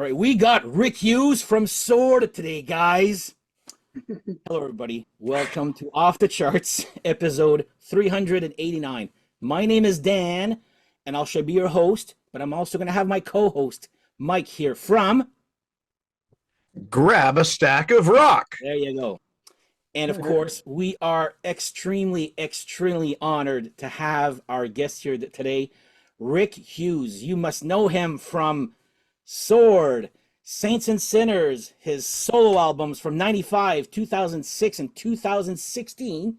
right, we got Rick Hughes from Sword today, guys. Hello, everybody. Welcome to Off the Charts, episode 389. My name is Dan, and I shall be your host, but I'm also going to have my co-host, Mike, here from... Grab a stack of rock. There you go. And of course, we are extremely, extremely honored to have our guest here today, Rick Hughes. You must know him from Sword, Saints and Sinners, his solo albums from 95, 2006, and 2016.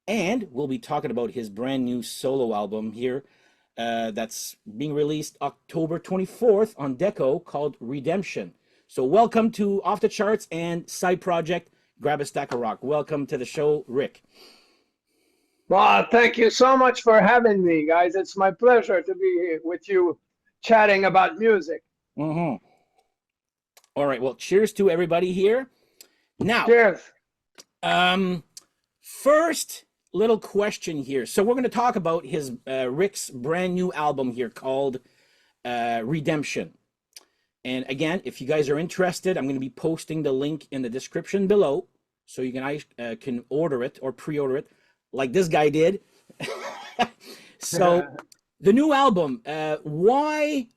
And we'll be talking about his brand new solo album here that's being released October 24th on Deco called Redemption. So welcome to Off the Charts and side project, Grab a Stack of Rock. Welcome to the show, Rick. Well, thank you so much for having me, guys. It's my pleasure to be here with you chatting about music. Mm-hmm. All right, well, cheers to everybody here. Now, Cheers. First little question here. So we're going to talk about his Rick's brand new album here called Redemption. And again, if you guys are interested, I'm going to be posting the link in the description below, so you can order it or pre-order it, like this guy did. So the new album, why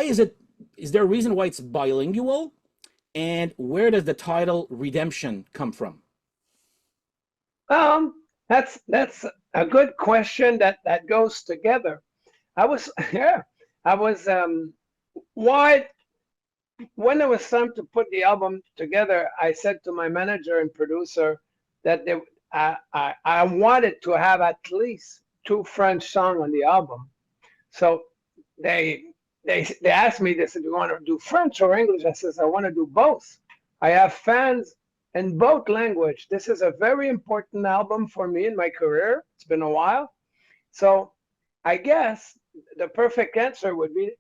is it? Is there a reason why it's bilingual? And where does the title Redemption come from? That's a good question that goes together. I was why when it was time to put the album together, I said to my manager and producer that I wanted to have at least two French songs on the album. So they asked me, they said, "Do you want to do French or English?" I says, "I want to do both. I have fans in both language. This is a very important album for me in my career. It's been a while. So I guess the perfect answer would be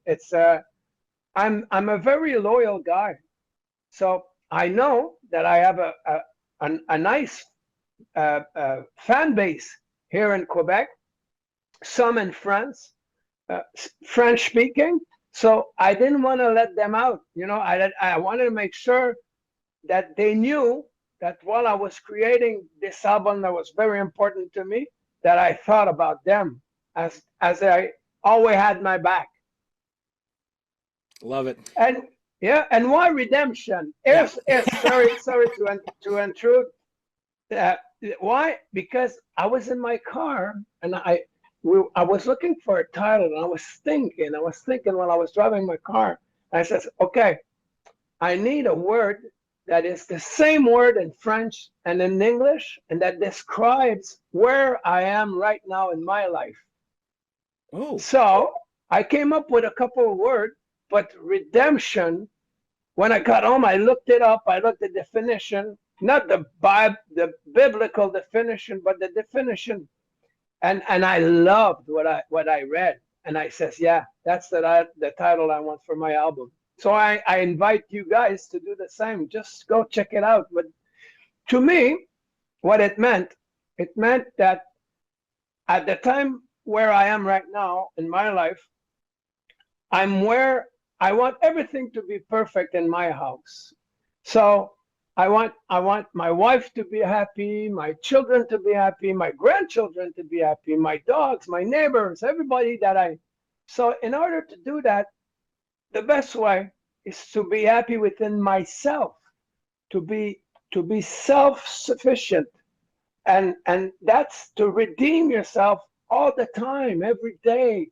I'm a very loyal guy. So I know that I have a nice fan base here in Quebec, some in France, French speaking. So I didn't want to let them out. You know, I wanted to make sure that they knew that while I was creating this album that was very important to me, that I thought about them as I always had my back. Love it. And yeah, and why Redemption? Sorry to intrude. Why? Because I was in my car and I was looking for a title, and I was thinking while I was driving my car. I said, okay, I need a word that is the same word in French and in English, and that describes where I am right now in my life. Oh. So I came up with a couple of words, but redemption, when I got home, I looked it up. I looked at the definition, not the biblical definition, but the definition. And I loved what I read. And I says, yeah, that's the title I want for my album. So I invite you guys to do the same. Just go check it out. But to me, what it meant that at the time where I am right now in my life, I'm where I want everything to be perfect in my house. So I want my wife to be happy, my children to be happy, my grandchildren to be happy, my dogs, my neighbors, everybody so in order to do that, the best way is to be happy within myself, to be self-sufficient. And that's to redeem yourself all the time, every day,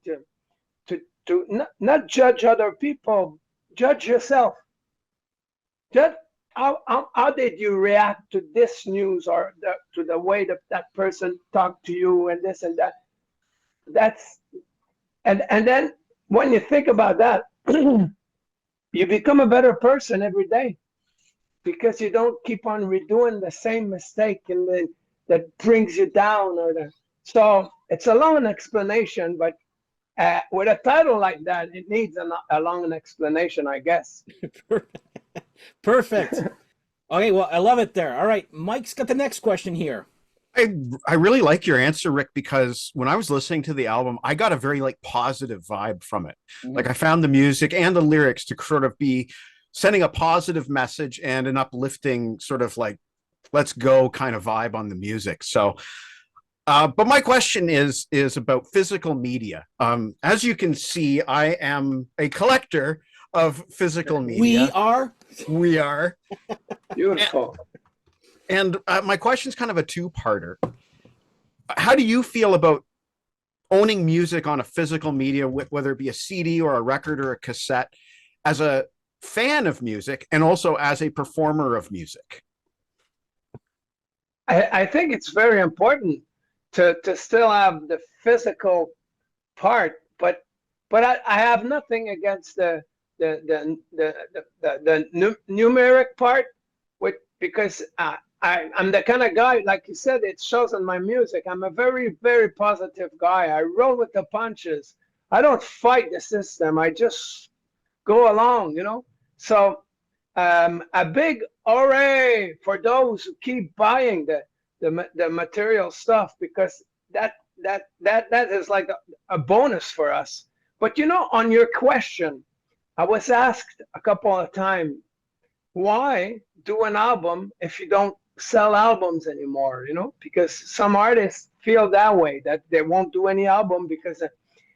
to not judge other people, judge yourself. Judge how did you react to this news, or to the way that person talked to you, and this and that. And then when you think about that, you become a better person every day, because you don't keep on redoing the same mistake and that brings you down. So it's a long explanation, but with a title like that, it needs a long explanation, I guess. Perfect. Okay, well, I love it there. All right, Mike's got the next question here. I really like your answer, Rick, because when I was listening to the album, I got a very like positive vibe from it. Mhm. Like I found the music and the lyrics to sort of be sending a positive message and an uplifting sort of like let's go kind of vibe on the music. So but my question is about physical media. As you can see, I am a collector of physical We media. are. We are, Beautiful. and my question is kind of a two-parter. How do you feel about owning music on a physical media, whether it be a CD or a record or a cassette, as a fan of music and also as a performer of music? I think it's very important to still have the physical part, but I have nothing against the numeric part, with because I'm the kind of guy, like you said, it shows in my music. I'm a very, very positive guy. I roll with the punches. I don't fight the system. I just go along, you know. So a big hooray for those who keep buying the material stuff, because that is like a bonus for us. But you know, on your question, I was asked a couple of times, why do an album if you don't sell albums anymore? You know, because some artists feel that way, that they won't do any album because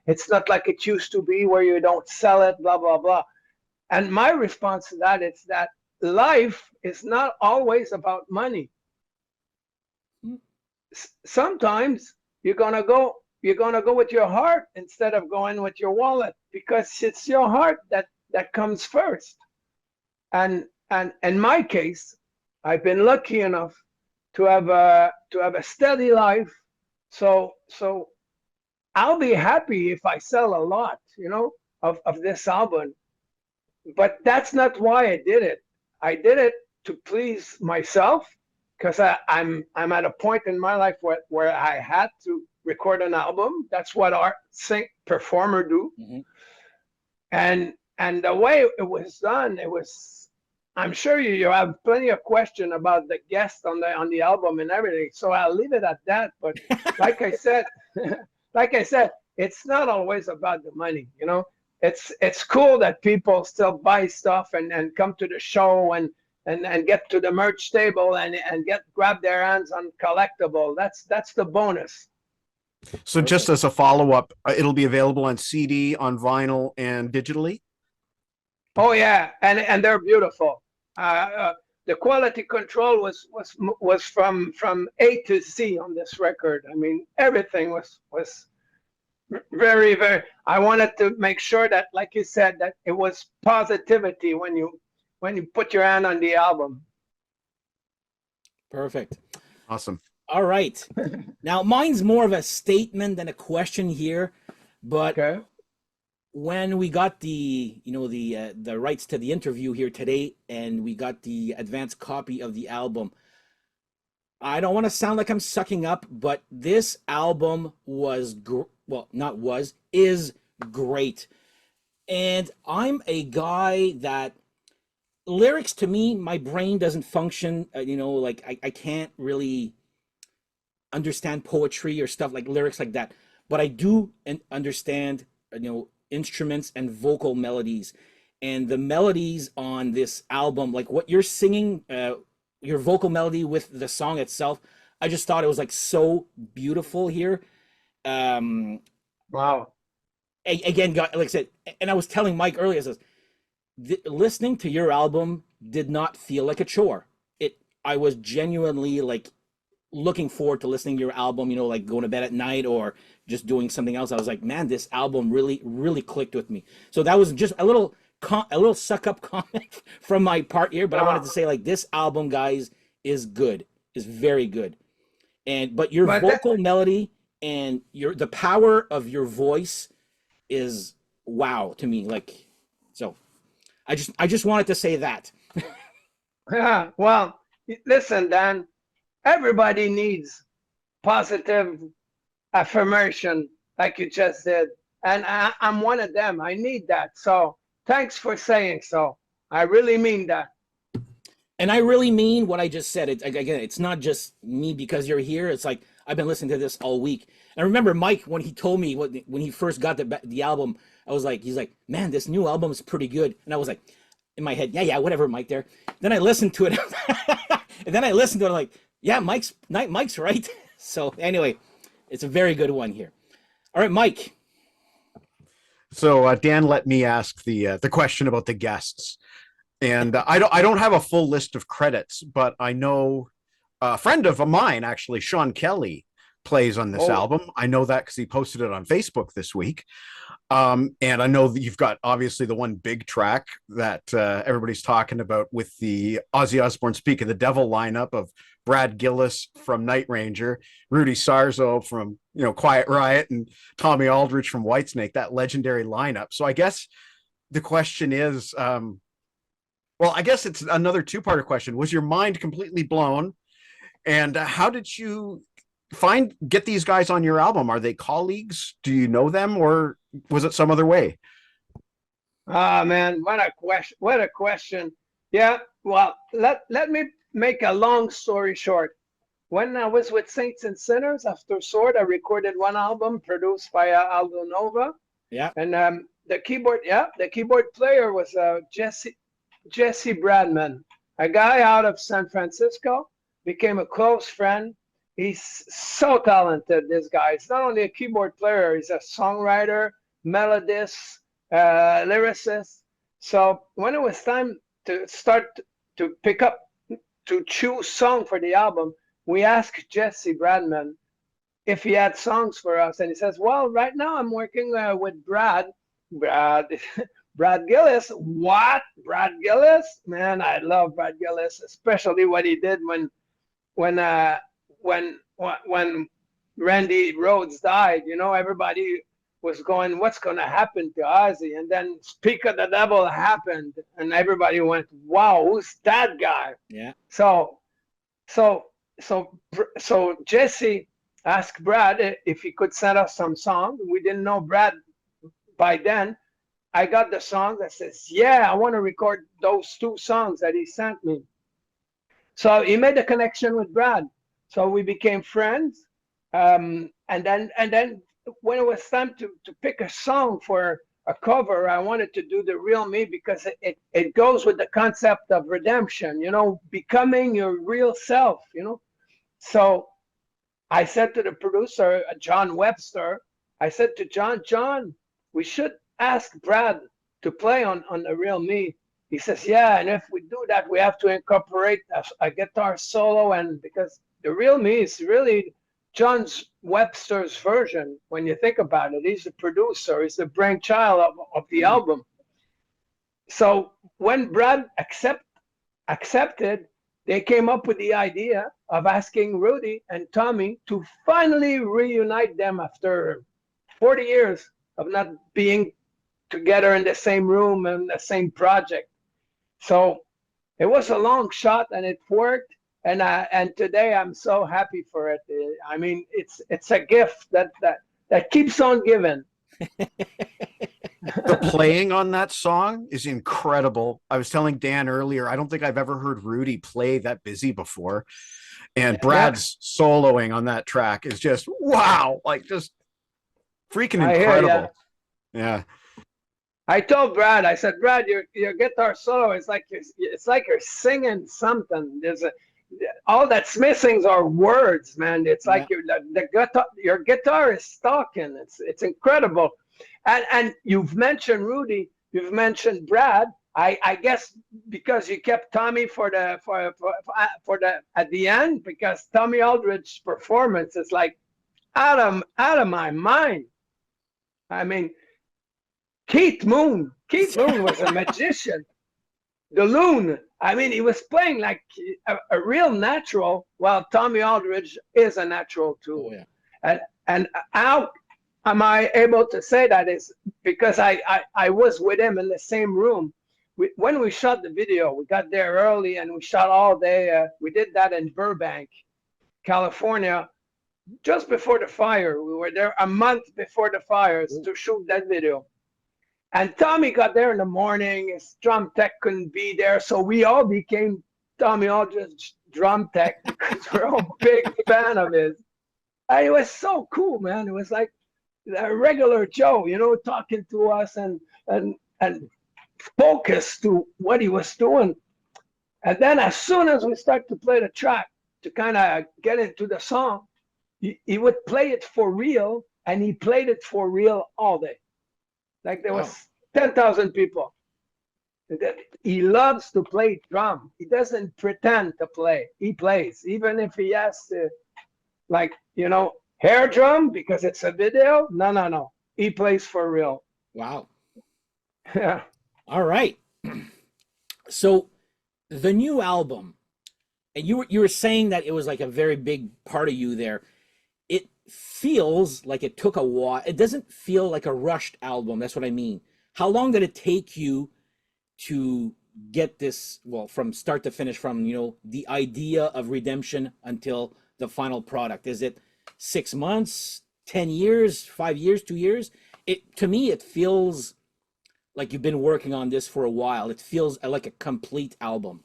it's not like it used to be where you don't sell it, blah blah blah. And my response to that is that life is not always about money. Sometimes you're gonna go with your heart instead of going with your wallet, because it's your heart that comes first. And in my case, I've been lucky enough to have a steady life. So I'll be happy if I sell a lot, you know, of this album. But that's not why I did it. I did it to please myself, because I'm at a point in my life where I had to record an album. That's what art sing performer do. Mhm. And the way it was done, it was, I'm sure you have plenty of question about the guest on the album and everything. So I'll leave it at that. But like I said, like I said, it's not always about the money, you know. It's cool that people still buy stuff and come to the show and get to the merch table and get grab their hands on collectible. That's the bonus. So, just Perfect. as a follow up, it'll be available on CD, on vinyl, and digitally. Oh yeah, and they're beautiful. The quality control was from A to Z on this record. I mean, everything was very, very. I wanted to make sure that, like you said, that it was positivity when you put your hand on the album. Perfect. Awesome. All right. Now, mine's more of a statement than a question here, but Okay. when we got the rights to the interview here today, and we got the advanced copy of the album, I don't want to sound like I'm sucking up, but this album well, not was, is great. And I'm a guy that lyrics, to me, my brain doesn't function, like I can't really understand poetry or stuff like lyrics like that, but I do understand, instruments and vocal melodies. And the melodies on this album, like what you're singing, your vocal melody with the song itself, I just thought it was like so beautiful here. Um, Wow. Again, like I said, and I was telling Mike earlier, I says, listening to your album did not feel like a chore. I was genuinely like looking forward to listening to your album, like going to bed at night or just doing something else. I was like, man, this album really, really clicked with me. So that was just a little suck up comment from my part here, but I wanted Uh, to say like this album, guys, is good, is very good. But your but that, vocal melody and the power of your voice is wow to me. Like, so I just wanted to say that. yeah, well, listen, Dan. Everybody needs positive affirmation, like you just did, and I'm one of them. I need that. So thanks for saying so. I really mean that. And I really mean what I just said. It again, it's not just me because you're here. It's like I've been listening to this all week. And I remember Mike when he told me when he first got the album. I was like, he's like, man, this new album is pretty good. And I was like, in my head, yeah, yeah, whatever, Mike. There. Then I listened to it, and then I listened to it like, yeah, Mike's right. So anyway, it's a very good one here. All right, Mike. So Dan let me ask the question about the guests, and I don't have a full list of credits, but I know a friend of mine actually, Sean Kelly, plays on this Oh, album. I know that because he posted it on Facebook this week. And I know that you've got obviously the one big track that everybody's talking about with the Ozzy Osbourne Speak of the Devil lineup of Brad Gillis from Night Ranger, Rudy Sarzo from Quiet Riot, and Tommy Aldridge from Whitesnake. That legendary lineup. So I guess the question is, well, I guess it's another two-part question. Was your mind completely blown? And how did you get these guys on your album? Are they colleagues? Do you know them, or was it some other way? ah, man, what a question! What a question! Yeah, well, let me make a long story short. When I was with Saints and Sinners after Sword, I recorded one album produced by Aldo Nova, Yeah. and the keyboard player was Jesse Bradman, a guy out of San Francisco, became a close friend. He's so talented, this guy. He's not only a keyboard player, he's a songwriter, melodist, lyricist. So when it was time to start to pick up, to choose song for the album, we asked Jesse Bradman if he had songs for us. And he says, well, right now I'm working with Brad, Brad Gillis. What? Brad Gillis? Man, I love Brad Gillis, especially what he did when uh when Randy Rhoads died. Everybody was going, what's going to happen to Ozzy? And then Speak of the Devil happened, and everybody went, wow, who's that guy? Yeah. So so so Jesse asked Brad if he could send us some song. We didn't know Brad by then. I got the song that says, yeah, I want to record those two songs that he sent me. So he made a connection with Brad. So we became friends. And then when it was time to pick a song for a cover, I wanted to do The Real Me because it goes with the concept of redemption, becoming your real self. So I said to the producer, John Webster, I said to John, we should ask Brad to play on The Real Me. He says, yeah, and if we do that, we have to incorporate a guitar solo, and because The Real Me is really John Webster's version. When you think about it, he's the producer, he's the brainchild of the album. So when Brad accepted, they came up with the idea of asking Rudy and Tommy to finally reunite them after 40 years of not being together in the same room and the same project. So it was a long shot, and it worked. And today I'm so happy for it. I mean, it's a gift that keeps on giving. The playing on that song is incredible. I was telling Dan earlier, I don't think I've ever heard Rudy play that busy before. And Yeah. Yeah, Brad's soloing on that track is just wow, like just freaking I hear you. incredible. Yeah. I told Brad, I said, Brad, your guitar solo is like you're singing something. All that's missing are words, man. It's Yeah. like the guitar, your guitar is talking. It's incredible. And you've mentioned Rudy, you've mentioned Brad. I guess because you kept Tommy for the at the end, because Tommy Aldridge's performance is like out of my mind. I mean, Keith Moon was a magician. The loon. I mean, he was playing like a real natural, while Tommy Aldridge is a natural too. Oh yeah. And how am I able to say that is because I was with him in the same room. When we shot the video, we got there early and we shot all day. We did that in Burbank, California, just before the fire. We were there a month before the fires to shoot that video. And Tommy got there in the morning. His drum tech couldn't be there, so we all became Tommy Aldridge drum tech because we're all big fan of his. And it was so cool, man. It was like a regular Joe, you know, talking to us and focused to what he was doing. And then as soon as we start to play the track to kind of get into the song, he would play it for real, and he played it for real all day. Like there Wow. was 10,000 people. He loves to play drum. He doesn't pretend to play. He plays, even if he has to, like, you know, hair drum because it's a video. No, no, no. He plays for real. Wow. Yeah. All right. So the new album, and you were saying that it was like a very big part of you there. It feels like it took a while. It doesn't feel like a rushed album. That's what I mean. How long did it take you to get this, well, from start to finish, from, you know, the idea of Redemption until the final product? Is it 6 months, 10 years, 5 years, 2 years? It, to me, it feels like you've been working on this for a while. It feels like a complete album.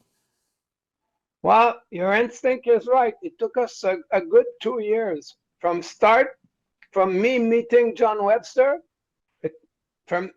Well, your instinct is right. It took us a good 2 years from start, from me meeting John Webster, it, from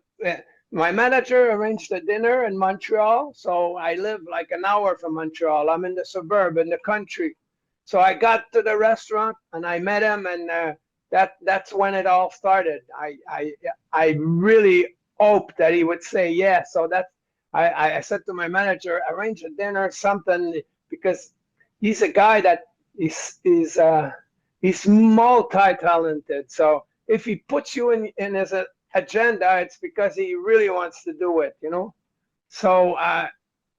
my manager arranged a dinner in Montreal. So I live like an hour from Montreal. I'm in the suburb, in the country. So I got to the restaurant and I met him, and that's when it all started. I really hoped that he would say yes. So that's I said to my manager, arrange a dinner, something, because he's a guy that he's multi-talented. So if he puts you in his agenda, it's because he really wants to do it, you know. So I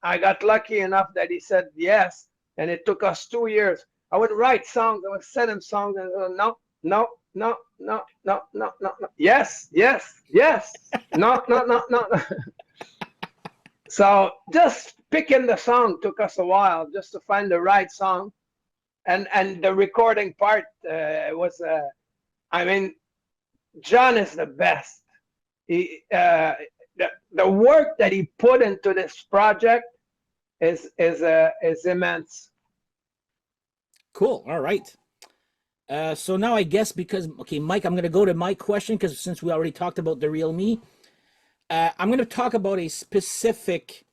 got lucky enough that he said yes, and it took us 2 years. I would write songs, I would send him songs, and no, no, no, no, no, no, no, no, yes, yes, yes, no, no, no, no. So just picking the song took us a while just to find the right song, and the recording part was, I mean, John is the best. He the work that he put into this project is immense. Cool. All right. So now I guess, because, okay, Mike, I'm going to go to my question, because since we already talked about the real me, I'm going to talk about a specific,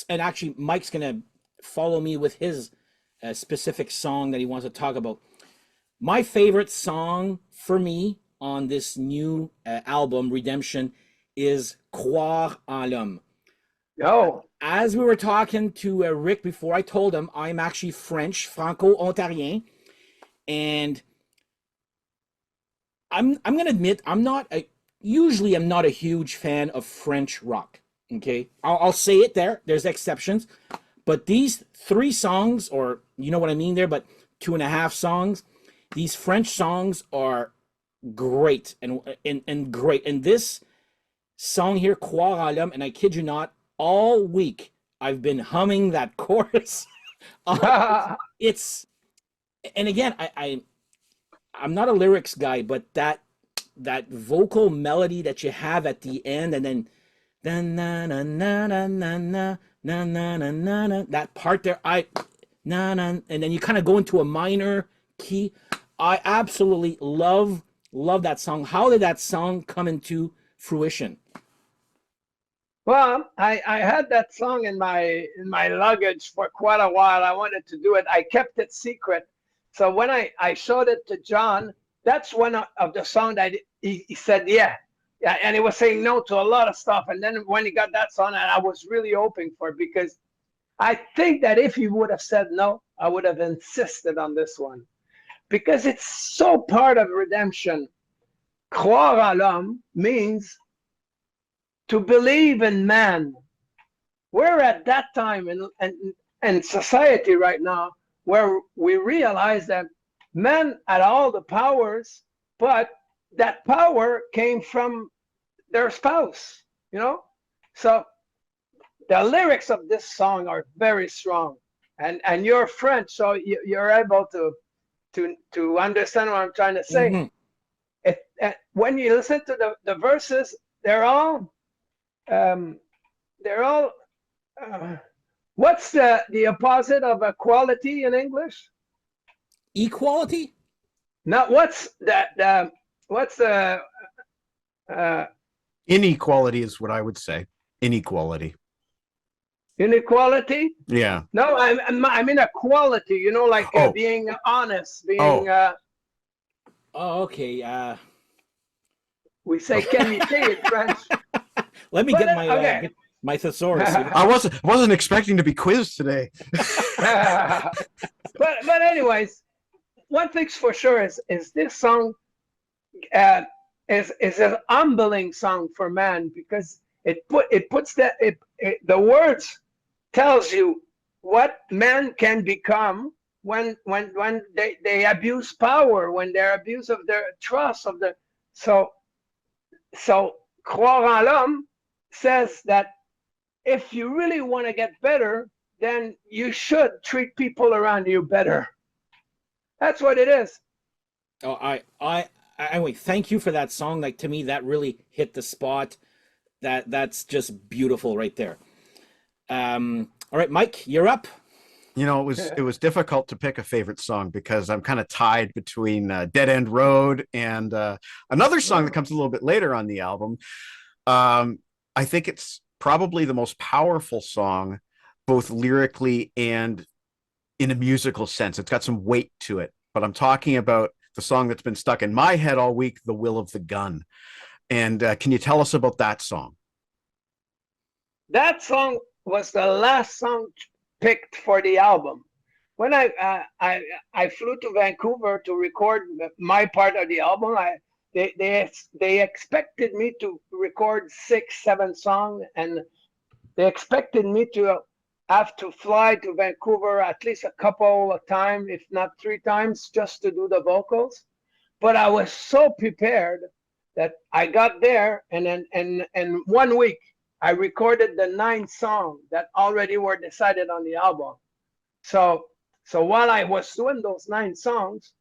and actually Mike's going to follow me with his specific song that he wants to talk about. My favorite song for me on this new album, Redemption, is Croire en l'homme. Oh, As we were talking to Rick before, I told him I'm actually French, Franco-Ontarien, and I'm gonna admit usually I'm not a huge fan of French rock. Okay, I'll say it there. There's exceptions, but these three songs, or you know what I mean there, but 2.5 songs, these French songs are great and great. And this song here, Croire en l'homme, and I kid you not, all week I've been humming that chorus. It's, and again, I'm not a lyrics guy, but that vocal melody that you have at the end, and then na na na na na na na na na na na, that part there, na na, and then you kind of go into a minor key. I absolutely love that song. How did that song come into fruition? well, I had that song in my luggage for quite a while. I wanted to do it. I kept it secret. So when I showed it to John, that's one of the song that he said yeah. Yeah, and he was saying no to a lot of stuff. And then when he got that song, I was really hoping for it, because I think that if he would have said no, I would have insisted on this one, because it's so part of redemption. Croire à l'homme means to believe in man. We're at that time in society right now where we realize that men had all the powers, but that power came from their spouse, you know? So the lyrics of this song are very strong. And you're French, so you're able to understand what I'm trying to say. Mm-hmm. When you listen to the verses, they're all um, they're all uh, What's the opposite of equality in English? Equality? Now, what's the uh, Inequality is what I would say. Inequality. inequality? Yeah. No, I mean equality. You know, like Oh, being honest, being oh, Oh, okay. we say qualité in French. Let me But get my okay. my thesaurus here. I wasn't expecting to be quizzed today. But anyways, one thing's for sure is this song uh, is an humbling song for man because it puts the words tells you what man can become when they abuse power, when they're abuse of their trust of the so so croire en l'homme says that if you really want to get better, then you should treat people around you better. That's what it is. Oh, wait. Thank you for that song. Like to me, that really hit the spot. That's just beautiful right there. All right, Mike, you're up. It was difficult to pick a favorite song because I'm kind of tied between Dead End Road and another song that comes a little bit later on the album. I think it's probably the most powerful song, both lyrically and in a musical sense. It's got some weight to it. But I'm talking about the song that's been stuck in my head all week, "The Will of the Gun." And can you tell us about that song? That song was the last song picked for the album. When I flew to Vancouver to record my part of the album, they expected me to record 6 7 songs, and they expected me to have to fly to Vancouver at least a couple of times, if not 3 times, just to do the vocals. But I was so prepared that I got there, and then and 1 week I recorded the 9 songs that already were decided on the album. So while I was doing those 9 songs,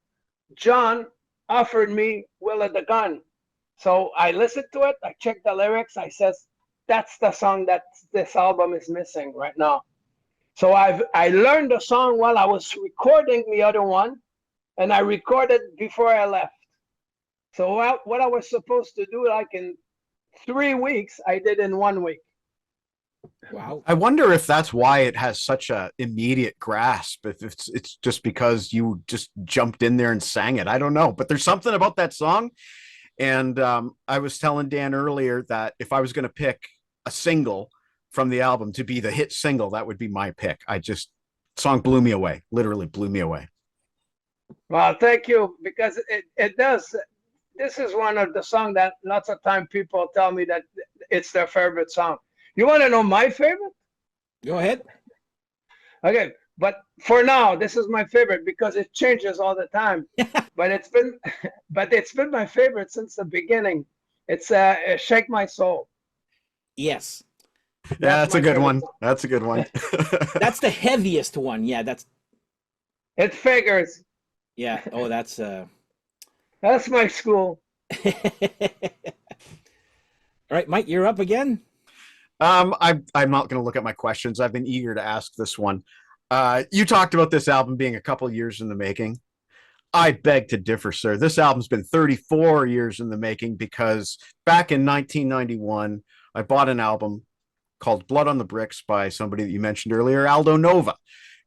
John offered me Will of the Gun. So I listened to it, I checked the lyrics, I says, that's the song that this album is missing right now. So I learned the song while I was recording the other one, and I recorded before I left. So what I was supposed to do like in 3 weeks, I did in 1 week. Wow. I wonder if that's why it has such a immediate grasp. If it's just because you just jumped in there and sang it. I don't know, but there's something about that song. And I was telling Dan earlier that if I was going to pick a single from the album to be the hit single, that would be my pick. Song blew me away, literally blew me away. Well, thank you, because it does. This is one of the songs that lots of time people tell me that it's their favorite song. You want to know my favorite? Go ahead. Okay, but for now, this is my favorite because it changes all the time. But it's been my favorite since the beginning. It's "Shake My Soul." Yes. Yeah, that's a my good favorite one. song. That's a good one. That's the heaviest one. Yeah, It figures. yeah. Oh, that's That's my school. All right, Mike, you're up again. I'm not going to look at my questions. I've been eager to ask this one. You talked about this album being a couple years in the making. I beg to differ, sir. This album's been 34 years in the making because back in 1991, I bought an album called Blood on the Bricks by somebody that you mentioned earlier, Aldo Nova.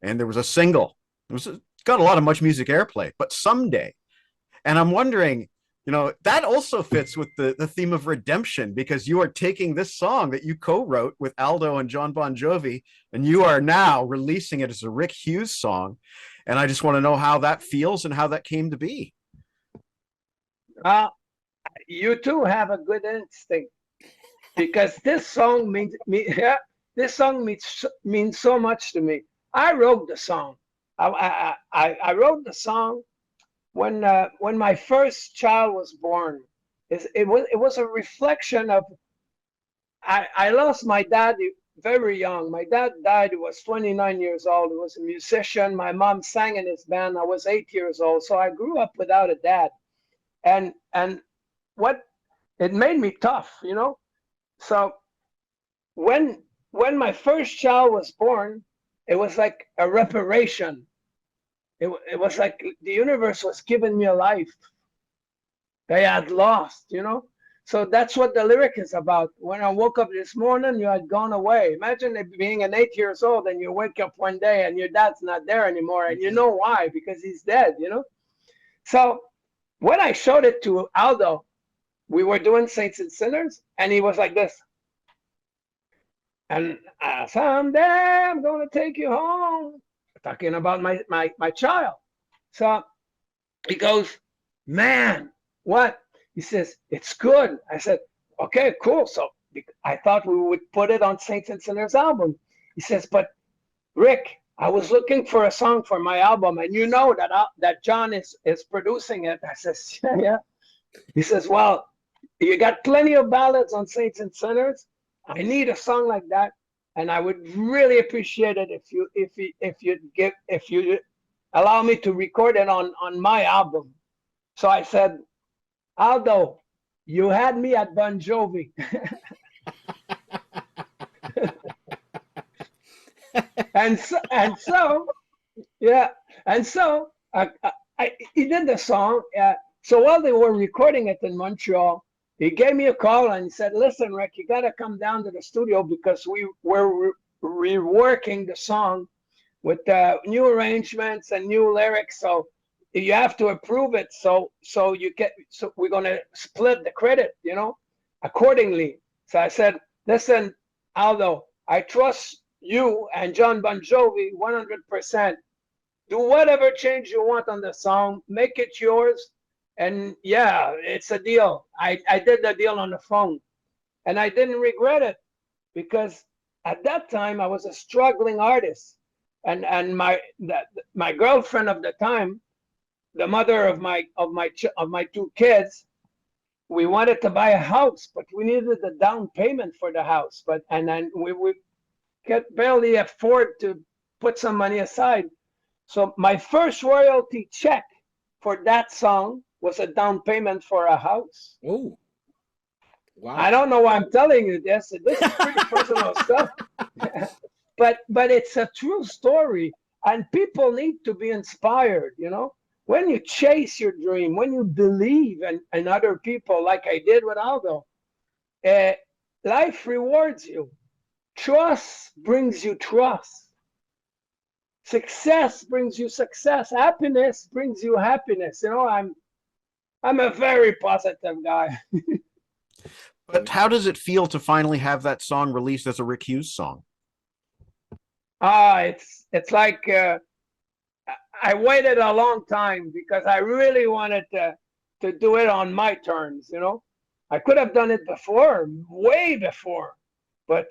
And there was a single. It got a lot of Much Music airplay, but Someday. And I'm wondering, that also fits with the theme of redemption because you are taking this song that you co-wrote with Aldo and John Bon Jovi, and you are now releasing it as a Rick Hughes song. And I just want to know how that feels and how that came to be. You too have a good instinct because this song yeah, this song means so much to me. I wrote the song. I wrote the song when my first child was born. It was a reflection of I lost my dad very young. My dad died. He was 29 years old. He was a musician. My mom sang in his band. I was 8 years old, so I grew up without a dad. And what it made me tough. So when my first child was born, it was like a reparation. It was like the universe was giving me a life they had lost, you know? So that's what the lyric is about. When I woke up this morning, you had gone away. Imagine it being an 8 years old and you wake up one day and your dad's not there anymore. And you know why? Because he's dead, you know? So when I showed it to Aldo, we were doing Saints and Sinners, and he was like this. And someday I'm going to take you home. Talking about my child. So he goes, man, what? He says, it's good. I said, okay, cool. So I thought we would put it on Saints and Sinners album. He says, but Rick, I was looking for a song for my album, and you know that John is producing it. I says, yeah, yeah. He says, well, you got plenty of ballads on Saints and Sinners. I need a song like that, and I would really appreciate it if you allow me to record it on my album. So I said, Aldo, you had me at Bon Jovi. and so yeah, and so he did the song. So while they were recording it in Montreal, he gave me a call and he said, listen, Rick, you got to come down to the studio because we were reworking the song with new arrangements and new lyrics. So you have to approve it. So we're going to split the credit, you know, accordingly. So I said, listen, Aldo, I trust you and John Bon Jovi 100%. Do whatever change you want on the song, make it yours. And yeah, it's a deal. I did the deal on the phone, and I didn't regret it because at that time I was a struggling artist, and my girlfriend of the time, the mother of my two kids, we wanted to buy a house, but we needed a down payment for the house, and then we could barely afford to put some money aside. So my first royalty check for that song was a down payment for a house. Oh, wow. I don't know why I'm telling you this. This is pretty personal stuff. but it's a true story, and people need to be inspired, you know? When you chase your dream, when you believe in other people, like I did with Aldo, life rewards you. Trust brings you trust. Success brings you success. Happiness brings you happiness. You know, I'm a very positive guy. But how does it feel to finally have that song released as a Rick Hughes song? It's like I waited a long time because I really wanted to do it on my terms. You know, I could have done it before, way before, but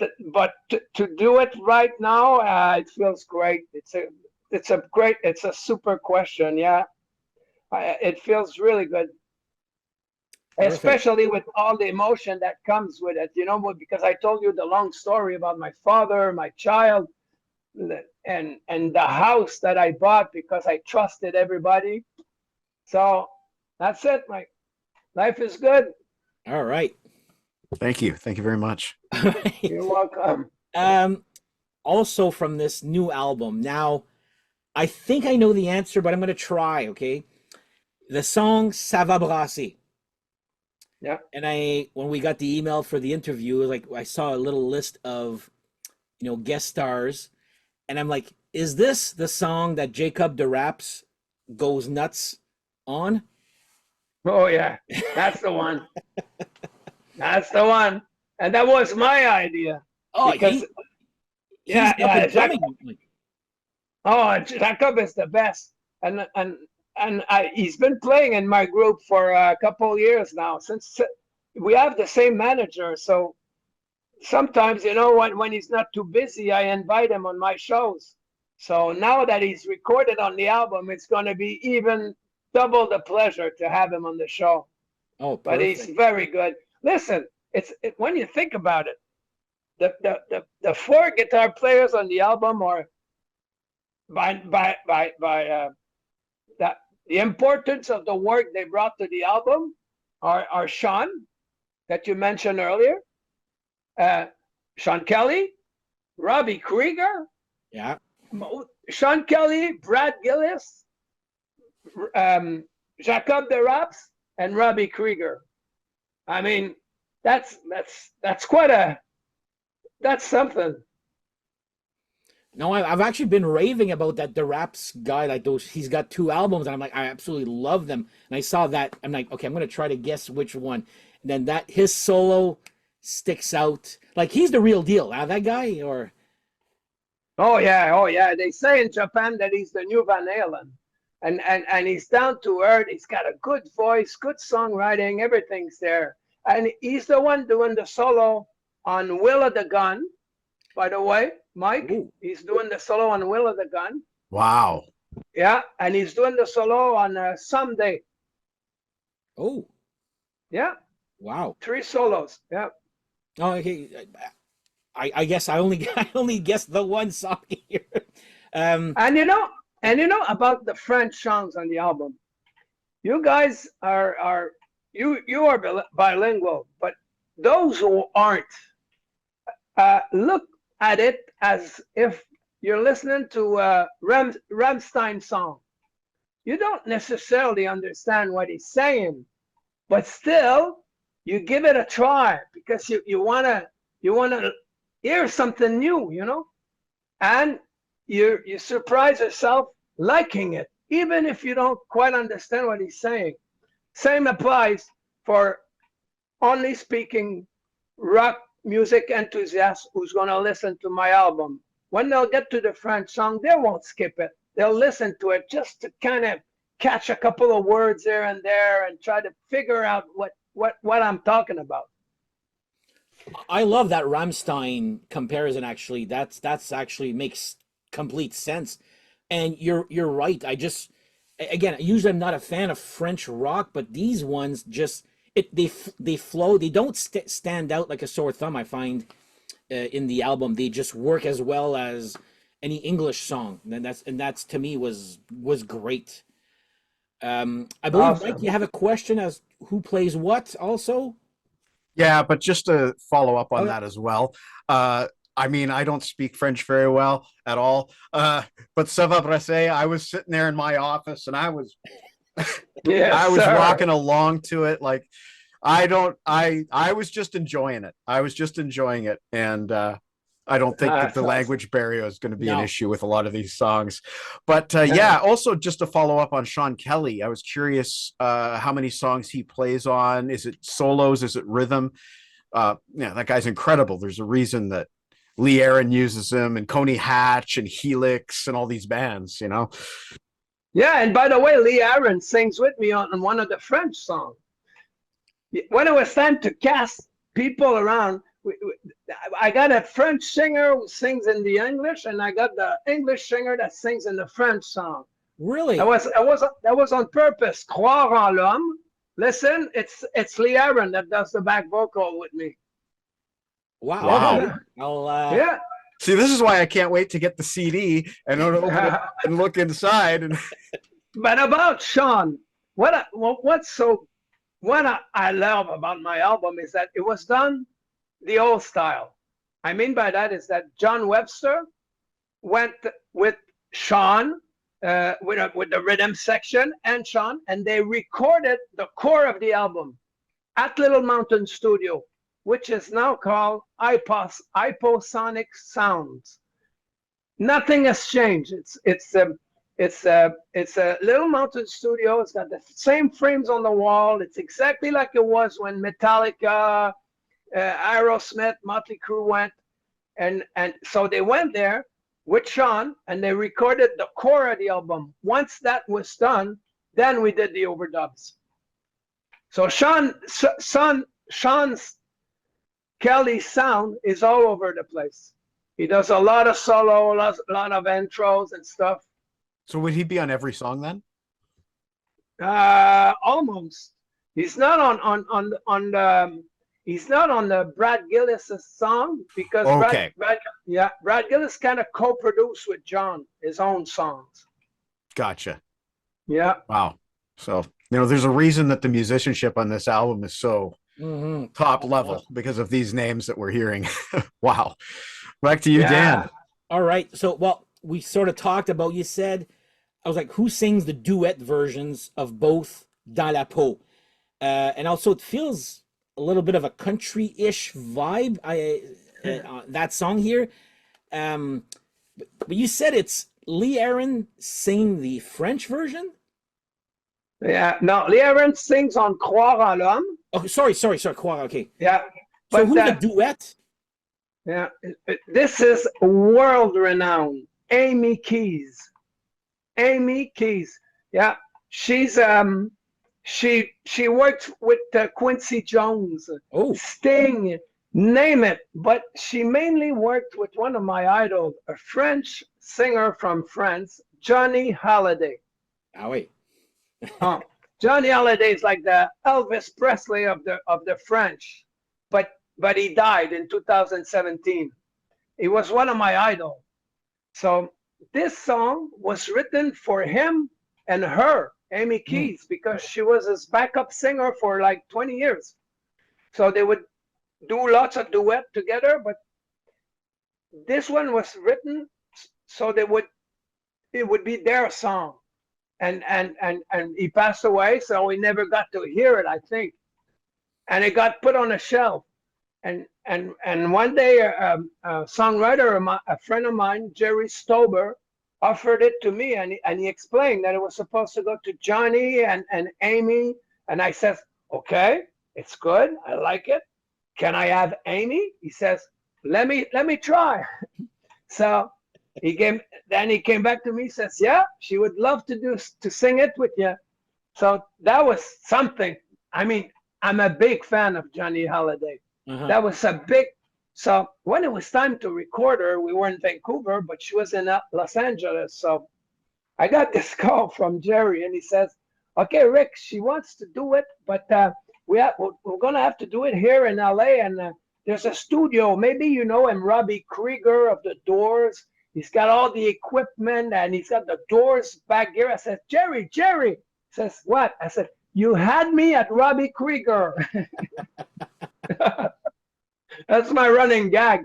to do it right now, it feels great. It's a super question. Yeah, it feels really good. Perfect. Especially with all the emotion that comes with it, you know, because I told you the long story about my father, my child, and the house that I bought because I trusted everybody. So that's it. My life is good. All right. Thank you. Thank you very much. All right. You're welcome. Also from this new album. Now, I think I know the answer, but I'm going to try, okay? The song Ça va brasser. Yeah. And when we got the email for the interview, like I saw a little list of, guest stars, and I'm like, is this the song that Jacob de Raps goes nuts on? Oh yeah, that's the one. That's the one. And that was my idea. Oh, because he's up and coming. Jacob is the best, and he's been playing in my group for a couple of years now. Since we have the same manager, so sometimes, you know, when he's not too busy, I invite him on my shows. So now that he's recorded on the album, it's going to be even double the pleasure to have him on the show. Oh, but he's very good. Listen, when you think about it, the four guitar players on the album are that the importance of the work they brought to the album are Sean, that you mentioned earlier, Sean Kelly, Robbie Krieger, yeah, Sean Kelly, Brad Gillis, Jacob de Raps, and Robbie Krieger. I mean, that's quite a that's something. No, I've actually been raving about that the Raps guy. Like those, he's got 2 albums, and I'm like, I absolutely love them. And I saw that, I'm like, okay, I'm gonna try to guess which one. And then that his solo sticks out. Like he's the real deal. That guy, or Oh yeah. They say in Japan that he's the new Van Halen, and he's down to earth. He's got a good voice, good songwriting, everything's there, and he's the one doing the solo on Will of the Gun. By the way, Mike, ooh, he's doing the solo on Will of the Gun. Wow. Yeah, and he's doing the solo on Someday. oh, Yeah, wow. 3 solos. Yeah. Oh, okay. I guess I only I only guessed the one song here. Um, And you know about the French songs on the album. You guys are you are bilingual, but those who aren't, look at it as if you're listening to a Rammstein song. You don't necessarily understand what he's saying, but still you give it a try because you wanna hear something new, and you surprise yourself liking it, even if you don't quite understand what he's saying. Same applies for only speaking rock music enthusiasts who's going to listen to my album. When they'll get to the French song, they won't skip it. They'll listen to it just to kind of catch a couple of words here and there and try to figure out what I'm talking about. I love that Rammstein comparison. Actually, that's actually makes complete sense. And you're right. Again, usually I'm not a fan of French rock, but these ones just they flow. They don't stand out like a sore thumb. I find in the album they just work as well as any English song. And that's to me was great. I believe Mike, Awesome. you have a question as who plays what also. Yeah, but just to follow up on Okay. that as well. I mean, I don't speak French very well at all. But ça va brasser, I was sitting there in my office and Yes, I was sir. rocking along to it. Like I was just enjoying it. I was just enjoying it. And I don't think that That's the awesome. language barrier is going to be an No. issue with a lot of these songs. But Yeah. yeah, also just to follow up on Sean Kelly, I was curious how many songs he plays on. Is it solos? Is it rhythm? Yeah, that guy's incredible. There's a reason that Lee Aaron uses him and Coney Hatch and Helix and all these bands. Yeah, and by the way, Lee Aaron sings with me on one of the French songs. When it was time to cast people around, I got a French singer who sings in the English, and I got the English singer that sings in the French song. That Really? was that was that was on purpose. Croire en l'homme. Listen, it's Lee Aaron that does the back vocal with me. Wow. Wow. Okay. I'll Yeah. See, this is why I can't wait to get the CD and open it up and look inside. And But about Sean, what I love about my album is that it was done the old style. I mean by that is that John Webster went with Sean, with the rhythm section and Sean, and they recorded the core of the album at Little Mountain Studio, which is now called Hyposonic Sounds. Nothing has changed. It's a Little Mountain Studio. It's got the same frames on the wall. It's exactly like it was when Metallica, Aerosmith, Motley Crue went, and so they went there with Sean and they recorded the core of the album. Once that was done, then we did the overdubs. So Sean's Kelly sound is all over the place. He does a lot of solo, a lot of intros and stuff. so would he be on every song then? Almost. He's not on the he's not on the Brad Gillis song because Okay, Brad Gillis kind of co-produced with John his own songs. gotcha. Yeah. Wow. So, there's a reason that the musicianship on this album is so mhm. top level because of these names that we're hearing. Wow. Back to you, Yeah. Dan. All right. So, well, we sort of talked about, you said, I was like, who sings the duet versions of both Dans la Peau? And also, it feels a little bit of a country-ish vibe. That song here. Um, but you said it's Lee Aaron singing the French version. Yeah, no, Lee Aaron sings on Croire en l'homme. Oh, sorry. Quoi? Okay. Yeah, So but who's the duet? yeah, this is world renowned. Amy Keys. Amy Keys. Yeah, she's she worked with Quincy Jones, Oh, Sting, name it. But she mainly worked with one of my idols, a French singer from France, Johnny Hallyday. oh wait. Oh, Johnny Hallyday is like the Elvis Presley of the French, but he died in 2017. He was one of my idols. So this song was written for him and her, Amy Keys, because she was his backup singer for like 20 years. So they would do lots of duet together, but this one was written so it would be their song. And he passed away, so we never got to hear it, I think. And it got put on a shelf. And one day, a songwriter, a friend of mine, Jerry Stober, offered it to me, and he explained that it was supposed to go to Johnny and Amy. And I says, okay, it's good, I like it. Can I have Amy? He says, let me try. So he came back to me, says, yeah, she would love to sing it with you. So that was something. I mean, I'm a big fan of Johnny Hallyday. That was a big. So when it was time to record her, we were in Vancouver, but she was in Los Angeles. So I got this call from Jerry, and he says, okay, Rick, she wants to do it, but we're going to have to do it here in LA. And there's a studio. Maybe you know him, Robbie Krieger of the Doors. He's got all the equipment, and he's got the Doors back here. I said, Jerry. He says, what? I said, you had me at Robbie Krieger. That's my running gag.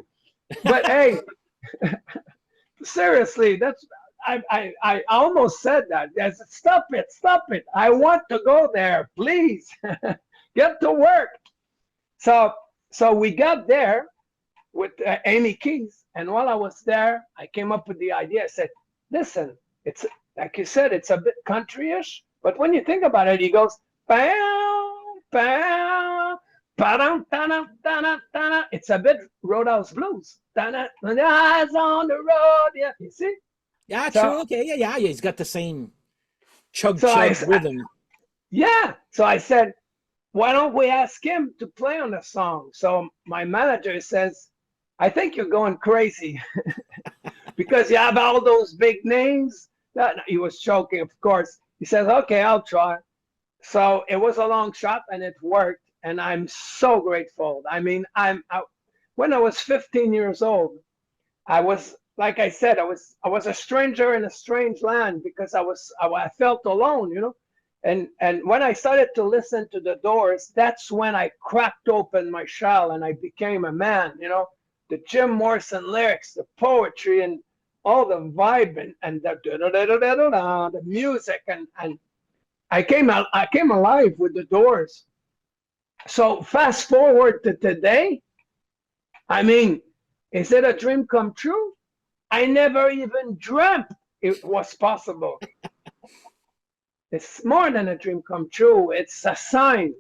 But hey, seriously, that's I almost said that. I said, stop it. I want to go there. Please get to work. So we got there with Amy Keys, and while I was there, I came up with the idea. I said, listen, it's like you said, it's a bit country-ish, but when you think about it, he goes, pow, pow, it's a bit Roadhouse Blues. Eyes on the road, yeah. You see? Yeah, true. Okay, yeah. He's got the same chug rhythm. Yeah. So I said, why don't we ask him to play on the song? So my manager says, I think you're going crazy because you have all those big names. He was joking, of course. He says, okay, I'll try. So it was a long shot, and it worked. And I'm so grateful. I mean, when I was 15 years old, I was, like I said, I was a stranger in a strange land because I felt alone, you know. And when I started to listen to the Doors, that's when I cracked open my shell and I became a man, you know. The Jim Morrison lyrics, the poetry, and all the vibe and the music, and I came alive with the Doors. So fast forward to today, I mean, is it a dream come true? I never even dreamt it was possible. It's more than a dream come true. It's a sign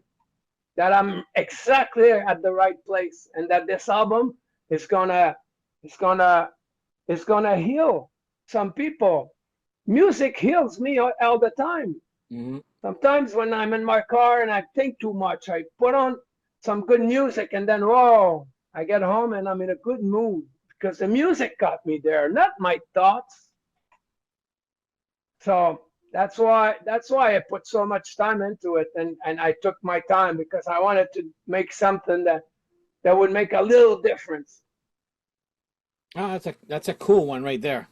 that I'm exactly at the right place, and that this album is gonna heal some people. Music heals me all the time. Mm-hmm. Sometimes when I'm in my car and I think too much, I put on some good music, and then, whoa, I get home and I'm in a good mood because the music got me there, not my thoughts. So that's why I put so much time into it, and I took my time because I wanted to make something that would make a little difference. Oh, that's a cool one right there.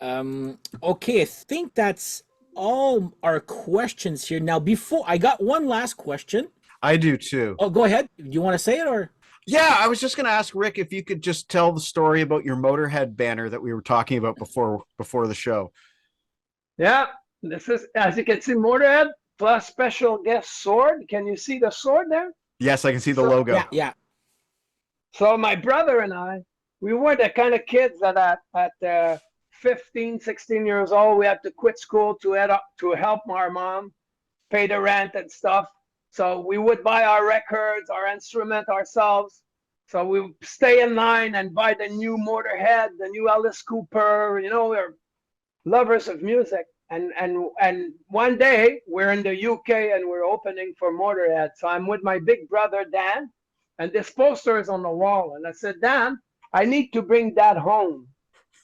Okay, I think that's all our questions here. Now, before I got one last question. I do too. Oh, go ahead. Do you want to say it or? Yeah, I was just going to ask Rick if you could just tell the story about your Motorhead banner that we were talking about before the show. Yeah, this is, as you can see, Motorhead plus special guest Sword. Can you see the sword there? Yes, I can see the So, logo. Yeah, yeah. so my brother and I, we were the kind of kids that at 15, 16 years old, we had to quit school to help our mom pay the rent and stuff. So we would buy our records, our instrument ourselves. So we would stay in line and buy the new Motorhead, the new Alice Cooper. You know, we're lovers of music. And one day we're in the UK and we're opening for Motorhead. So I'm with my big brother Dan, and this poster is on the wall. And I said, Dan, I need to bring that home.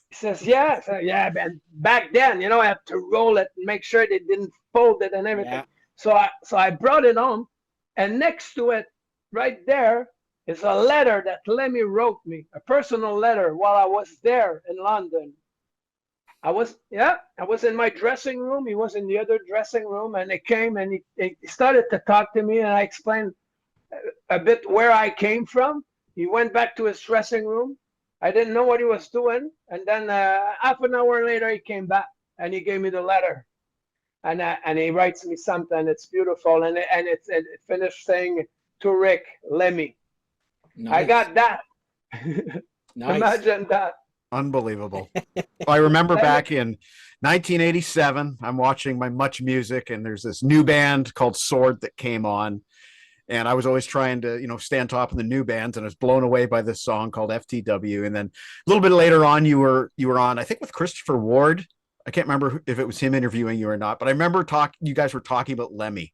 He says, yeah. So, yeah, and back then, you know, I had to roll it and make sure they didn't fold it and everything. Yeah. So I brought it home, and next to it, right there, is a letter that Lemmy wrote me, a personal letter while I was there in London. I was in my dressing room. He was in the other dressing room, and he came and he started to talk to me, and I explained a bit where I came from. He went back to his dressing room. I didn't know what he was doing, and then half an hour later he came back and he gave me the letter, and he writes me something. It's beautiful, and it finished saying to Rick, Lemmy. I Nice. got that. Nice. Imagine that. Unbelievable. I remember Lemmy. back in 1987, I'm watching my Much Music, and there's this new band called Sword that came on. And I was always trying to, stay on top of the new bands, and I was blown away by this song called FTW. And then a little bit later on, you were on, I think, with Christopher Ward. I can't remember if it was him interviewing you or not, but I remember you guys were talking about Lemmy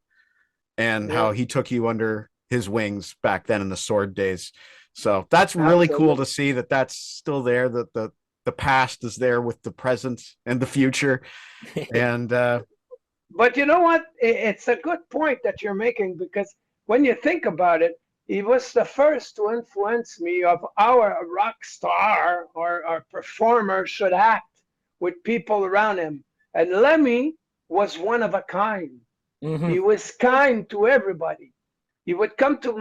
and Yeah, how he took you under his wings back then in the Sword days. So that's really cool absolutely. to see that that's still there, that the past is there with the present and the future. And But you know what? It's a good point that you're making, because when you think about it, he was the first to influence me of how a rock star or performer should act with people around him. And Lemmy was one of a kind. Hmm. He was kind to everybody. He would come to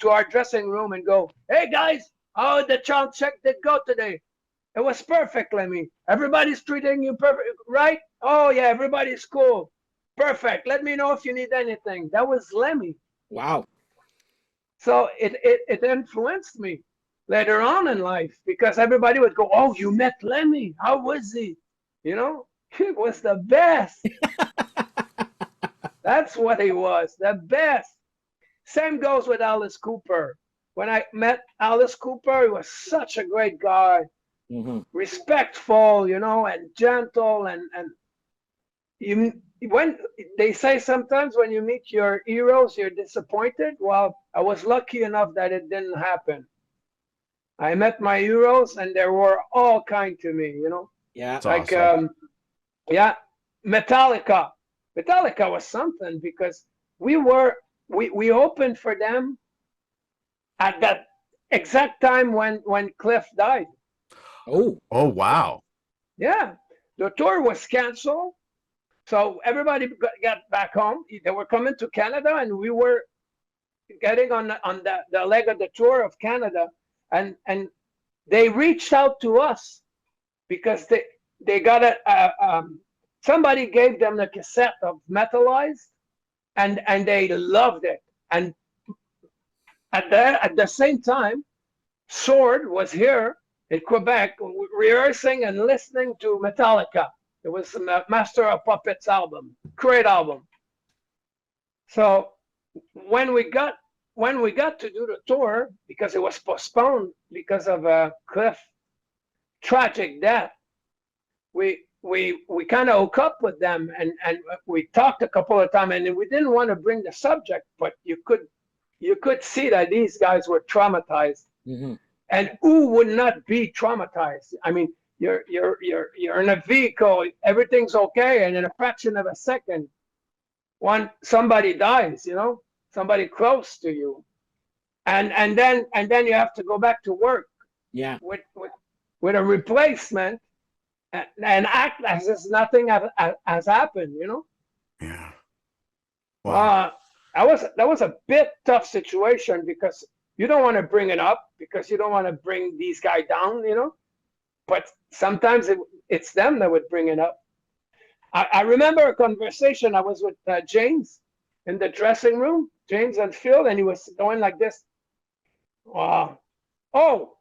our dressing room and go, "Hey guys, how did the child check did go today? It was perfect, Lemmy. Everybody's treating you perfect, right? Oh yeah, everybody's cool. Perfect. Let me know if you need anything." That was Lemmy. Wow. So it influenced me later on in life, because everybody would go, "Oh, you met Lemmy. How was he?" You know, he was the best. That's what he was, the best. Same goes with Alice Cooper. When I met Alice Cooper, he was such a great guy, Hmm. respectful, and gentle, and you when they say sometimes when you meet your heroes you're disappointed. Well, I was lucky enough that it didn't happen. I met my heroes and they were all kind to me, Yeah. it's like awesome. yeah, metallica was something, because we were we opened for them at that exact time when Cliff died. Oh. Oh, wow. Yeah, the tour was canceled. So everybody got back home. They were coming to Canada, and we were getting on the leg of the tour of Canada, and they reached out to us because they got somebody gave them the cassette of Metalized, and they loved it. And at the same time, Sword was here in Quebec rehearsing and listening to Metallica. It was a Master of Puppets album, great album. So when we got to do the tour, because it was postponed because of a Cliff tragic death, we kind of hooked up with them, and we talked a couple of times, and we didn't want to bring the subject, but you could see that these guys were traumatized. Hmm. And who would not be traumatized? I mean, you're in a vehicle, everything's okay, and in a fraction of a second, somebody dies, somebody close to you, and then you have to go back to work Yeah. with a replacement, and act as if nothing has happened. Yeah. Wow. Uh, that was a bit tough situation, because you don't want to bring it up because you don't want to bring these guys down, you know. But sometimes it's them that would bring it up. I remember a conversation I was with James in the dressing room, James and Phil, and he was going like this. Wow. Oh,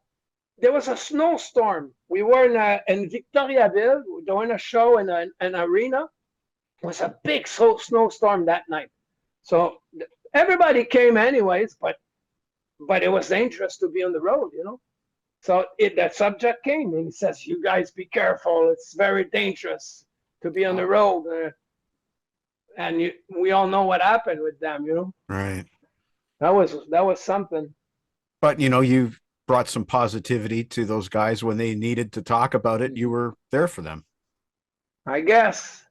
there was a snowstorm. We were in Victoriaville doing a show in an arena. It was a big snowstorm that night. So everybody came anyways, but it was dangerous to be on the road, you know. So that subject came and he says, "You guys be careful. It's very dangerous to be on the road." And we all know what happened with them, you know. Right. That was something. But you brought some positivity to those guys when they needed to talk about it. You were there for them. I guess.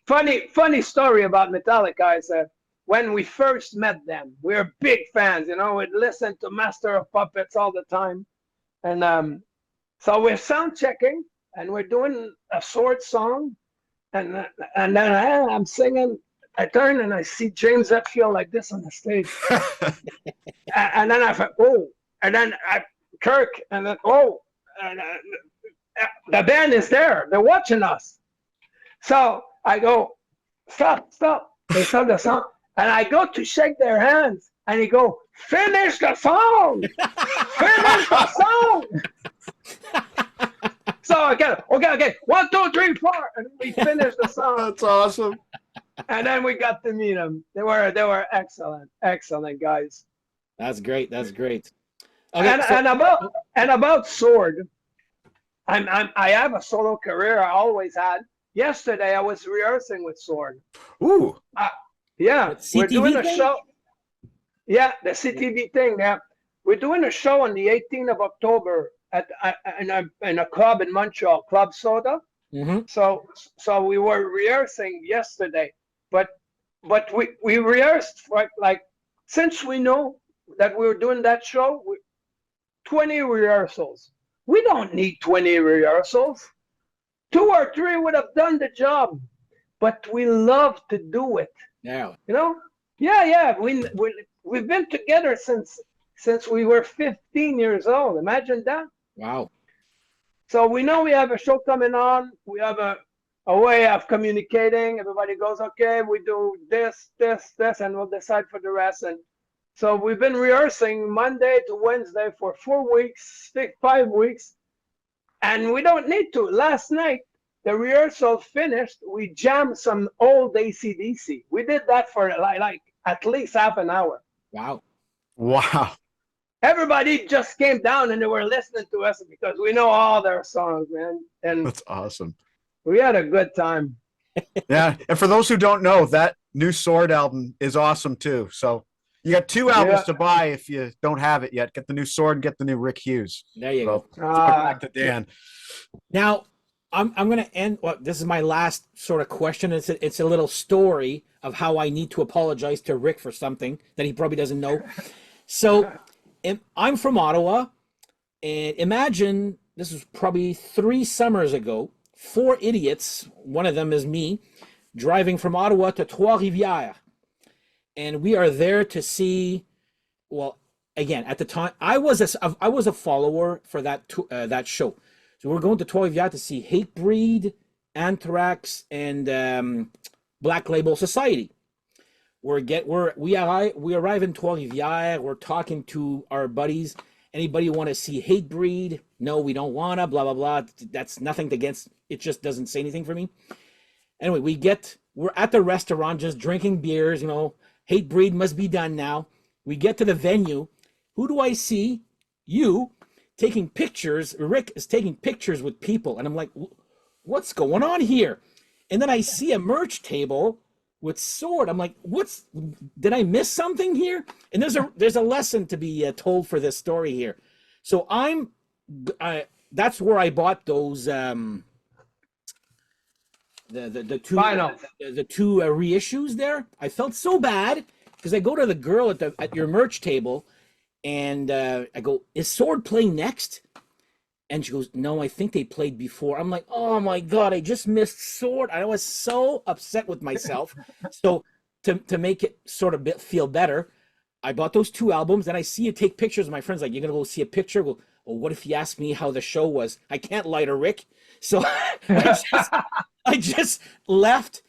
Funny story about Metallica is that when we first met them, we were big fans, you know, we'd listen to Master of Puppets all the time. And so we're sound checking and we're doing a Sword song. And then I'm singing. I turn and I see James Hetfield like this on the stage. And then I thought, oh, and then Kirk, and then, oh, and, the band is there. They're watching us. So I go, stop. They stop the song. And I go to shake their hands. And he go, finish the song. Finish the song. So again, okay. 1, 2, 3, 4. And we finished the song. That's awesome. And then we got to meet them. They were excellent guys. That's great. Okay, and about Sword, I have a solo career. I always had. Yesterday I was rehearsing with Sword. Ooh. Yeah, we're doing a thing? show. Yeah, the CTV thing. Yeah, we're doing a show on the 18th of October in a club in Montreal, Club Soda. Mm-hmm. So we were rehearsing yesterday, but we rehearsed for like since we know that we were doing that show, 20 rehearsals. We don't need 20 rehearsals. 2 or 3 would have done the job, but we love to do it. Yeah. You know? Yeah. We've been together since we were 15 years old. Imagine that. Wow. So we know we have a show coming on. We have a way of communicating. Everybody goes, okay, we do this, and we'll decide for the rest. And so we've been rehearsing Monday to Wednesday for 4 weeks, 5 weeks, and we don't need to. Last night, the rehearsal finished. We jammed some old AC/DC. We did that for like at least half an hour. Wow. Everybody just came down and they were listening to us because we know all their songs, man. And That's awesome. we had a good time. Yeah. And for those who don't know, that new Sword album is awesome too. So you got 2 albums to buy if you don't have it yet. Get the new Sword, get the new Rick Hughes. There you go. Back to Dan. Now, I'm going to end. Well, this is my last sort of question. It's a little story of how I need to apologize to Rick for something that he probably doesn't know. So I'm from Ottawa, and imagine this was probably 3 summers ago. 4 idiots, one of them is me, driving from Ottawa to Trois-Rivières. And we are there to see, well, again, at the time, I was a follower for that show. So we're going to Trois-Rivières to see Hatebreed, Anthrax, and Black Label Society. We arrive in Trois-Rivières. We're talking to our buddies. Anybody want to see Hatebreed? No, we don't wanna. Blah blah blah. That's nothing against. It just doesn't say anything for me. Anyway, we're at the restaurant just drinking beers. You know, Hatebreed must be done now. We get to the venue. Who do I see? You taking pictures. Rick is taking pictures with people, and I'm like, what's going on here? And then I see a merch table with Sword. I'm like, did I miss something here? And there's a lesson to be told for this story here. So that's where I bought those the two Vinyl. the two reissues there. I felt so bad because I go to the girl at your merch table, and I go, "Is Sword playing next?" And she goes, "No, I think they played before." I'm like, "Oh my God, I just missed Sword." I was so upset with myself. So to make it sort of feel better, I bought those 2 albums, and I see you take pictures of my friends. Like, you're gonna go see a picture? Well, what if he asked me how the show was? I can't lie to Rick, so I just left,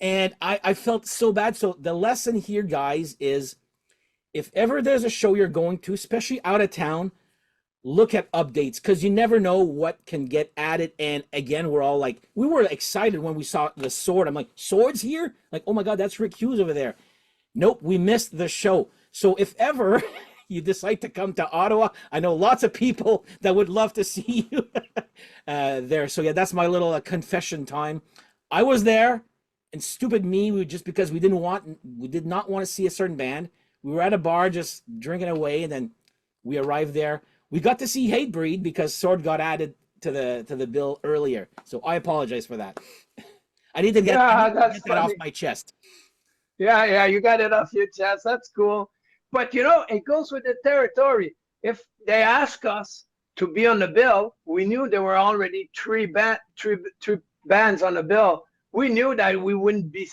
and I felt so bad. So the lesson here, guys, is if ever there's a show you're going to, especially out of town, look at updates, because you never know what can get added. And again, we were excited when we saw the sword. I'm like, swords here? Like, oh my God, that's Rick Hughes over there. Nope, we missed the show. So if ever you decide to come to Ottawa, I know lots of people that would love to see you there. So yeah, that's my little confession time. I was there, and stupid me, just because we did not want to see a certain band. We were at a bar just drinking away, and then we arrived there. We got to see Hatebreed because Sword got added to the bill earlier. So I apologize for that. I need to get that's that off funny. my chest. Yeah, you got it off your chest. That's cool. But it goes with the territory. If they ask us to be on the bill, we knew there were already three bands on the bill. We knew that we wouldn't be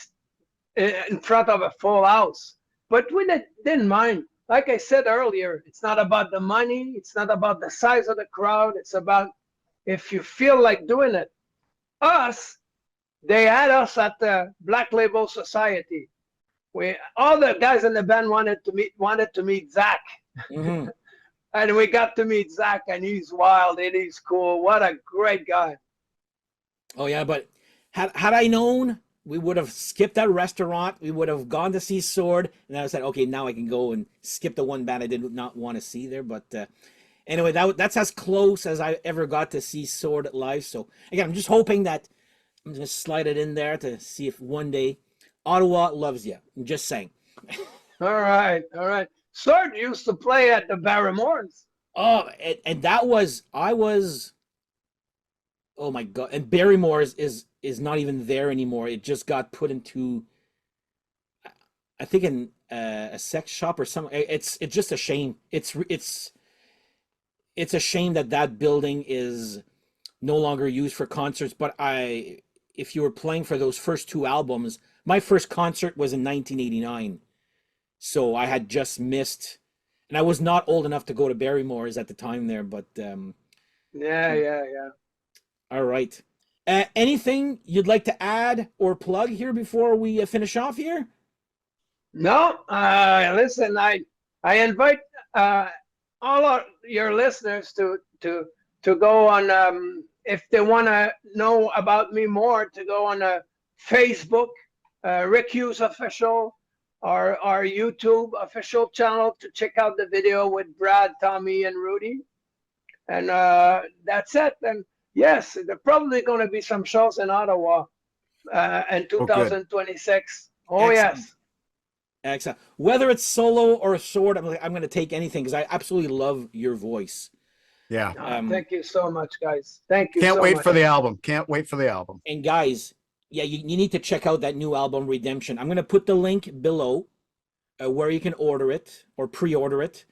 in front of a full house, but we didn't mind. Like I said earlier, it's not about the money. It's not about the size of the crowd. It's about if you feel like doing it. They had us at the Black Label Society. All the guys in the band wanted to meet Zach, Mm-hmm. and we got to meet Zach, and he's wild and he's cool. What a great guy! Oh yeah, but had I known, we would have skipped that restaurant. We would have gone to see Sword, and I said, okay, now I can go and skip the one band I did not want to see there. But anyway, that's as close as I ever got to see Sword live. So again, I'm just hoping that I'm gonna slide it in there to see if one day Ottawa loves you. I'm just saying. All right. Sword used to play at the Barrymore's. Oh, and I was. Oh my God! And Barrymore is not even there anymore. It just got put into, I think, in a sex shop or something. It's just a shame. It's a shame that building is no longer used for concerts. But if you were playing for those first 2 albums, my first concert was in 1989, so I had just missed, and I was not old enough to go to Barrymore's at the time there. But Yeah. all right. Anything you'd like to add or plug here before we finish off here? No, listen, I invite all of your listeners to go on, if they want to know about me more, to go on Facebook, Rick Hughes Official, or our YouTube official channel to check out the video with Brad, Tommy, and Rudy. And that's it. And yes, there are probably going to be some shows in Ottawa in 2026. Oh, Excellent. yes. Excellent. Whether it's solo or Sword, I'm going to take anything because I absolutely love your voice. Yeah. Thank you so much, guys. Thank you. Can't so wait much. for the album. Can't wait for the album. And guys, yeah, you need to check out that new album, Redemption. I'm going to put the link below where you can order it or pre-order it.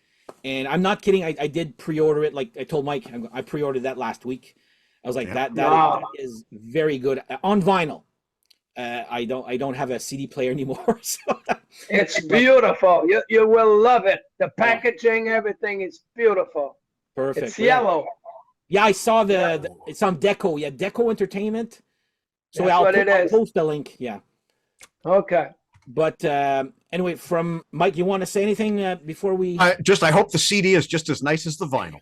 And I'm not kidding. I did pre-order it. Like I told Mike, I pre-ordered that last week. I was like, that is very good on vinyl. I don't have a CD player anymore. So. It's beautiful. You will love it. The packaging, everything is beautiful. Perfect. It's yellow. Yeah, I saw it's on Deco. Yeah, Deco Entertainment. So That's what it I'll is. post the link. Yeah. Okay. But anyway, from Mike, you want to say anything before we? I hope the CD is just as nice as the vinyl.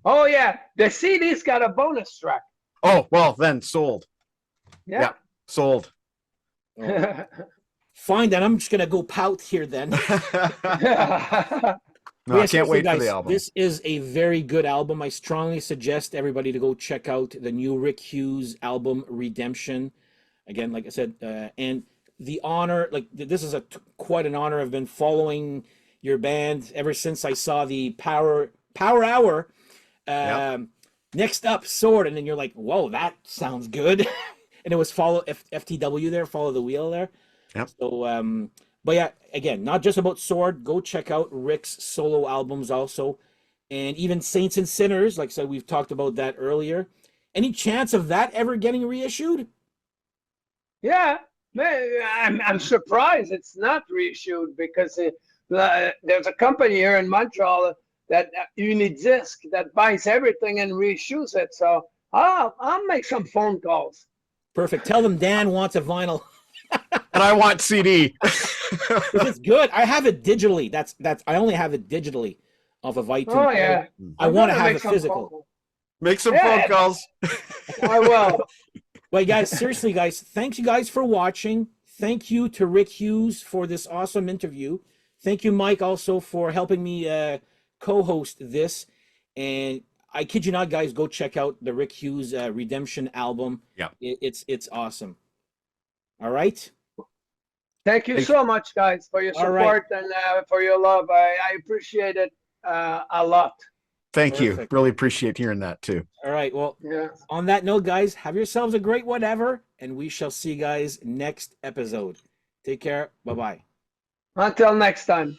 Oh yeah, the CD's got a bonus track. Oh well, then sold. Yeah. Sold. Oh. Fine, then I'm just gonna go pout here then. No, I can't wait guys, for the album. This is a very good album. I strongly suggest everybody to go check out the new Rick Hughes album, Redemption. Again, like I said, and the honor, like this is quite an honor. I've been following your band ever since I saw the Power Hour. Next up, Sword, and then you're like, whoa, that sounds good. And it was FTW there, Follow the Wheel there. Yep. So, but yeah, again, not just about Sword. Go check out Rick's solo albums also, and even Saints and Sinners. Like I said, we've talked about that earlier. Any chance of that ever getting reissued? Yeah, I'm surprised it's not reissued because there's a company here in Montreal that Unidisc that buys everything and reissues it. So I'll make some phone calls. Perfect. Tell them Dan wants a vinyl. And I want CD. It's good. I have it digitally. That's I only have it digitally off of iTunes. Oh yeah, I I'm want to gonna have make it some physical. phone Make some Yeah. phone calls. I will. Well, guys, seriously, guys, thank you guys for watching. Thank you to Rick Hughes for this awesome interview. Thank you, Mike, also for helping me co-host this. And I kid you not, guys, go check out the Rick Hughes Redemption album. Yeah. It's awesome. All right. Thank you Thank so much, guys, for your All right. support and for your love. I appreciate it a lot. Thank you. Perfect. Really appreciate hearing that too. All right. Well, Yeah. on that note, guys, have yourselves a great whatever, and we shall see you guys next episode. Take care. Bye-bye. Until next time.